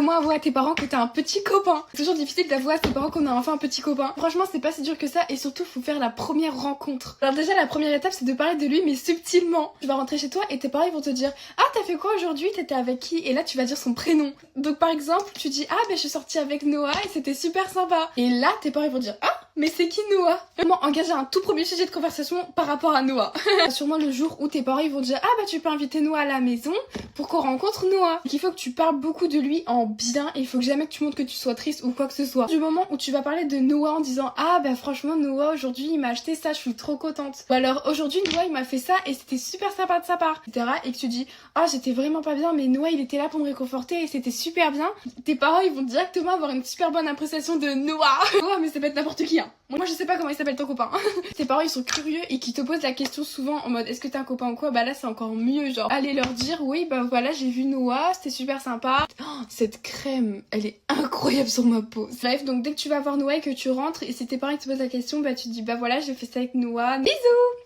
Comment avouer à tes parents que t'as un petit copain? C'est toujours difficile d'avouer à tes parents qu'on a enfin un petit copain. Franchement, c'est pas si dur que ça et surtout, faut faire la première rencontre. Alors déjà, la première étape, c'est de parler de lui, mais subtilement. Tu vas rentrer chez toi et tes parents ils vont te dire ah, t'as fait quoi aujourd'hui? T'étais avec qui? Et là, tu vas dire son prénom. Donc par exemple, tu dis ah, ben je suis sortie avec Noah et c'était super sympa. Et là, tes parents ils vont dire ah, mais c'est qui Noah? Vraiment engager un tout premier sujet de conversation par rapport à Noah. Sûrement le jour où tes parents ils vont dire ah bah tu peux inviter Noah à la maison pour qu'on rencontre Noah. Donc il faut que tu parles beaucoup de lui en bien et il faut que jamais que tu montres que tu sois triste ou quoi que ce soit. Du moment où tu vas parler de Noah en disant ah bah franchement Noah aujourd'hui il m'a acheté ça, je suis trop contente. Ou alors aujourd'hui Noah il m'a fait ça et c'était super sympa de sa part, etc. Et que tu dis ah j'étais vraiment pas bien mais Noah il était là pour me réconforter et c'était super bien. Tes parents ils vont directement avoir une super bonne appréciation de Noah. Noah mais ça peut être n'importe qui hein. Moi je sais pas comment il s'appelle ton copain. Tes parents ils sont curieux et qui te posent la question souvent en mode est-ce que t'as un copain ou quoi? Bah là c'est encore mieux, genre allez leur dire oui bah voilà j'ai vu Noah, c'était super sympa. Oh, cette crème elle est incroyable sur ma peau. Bref, donc dès que tu vas voir Noah et que tu rentres et si tes parents ils te posent la question bah tu dis bah voilà j'ai fait ça avec Noah. Bisous.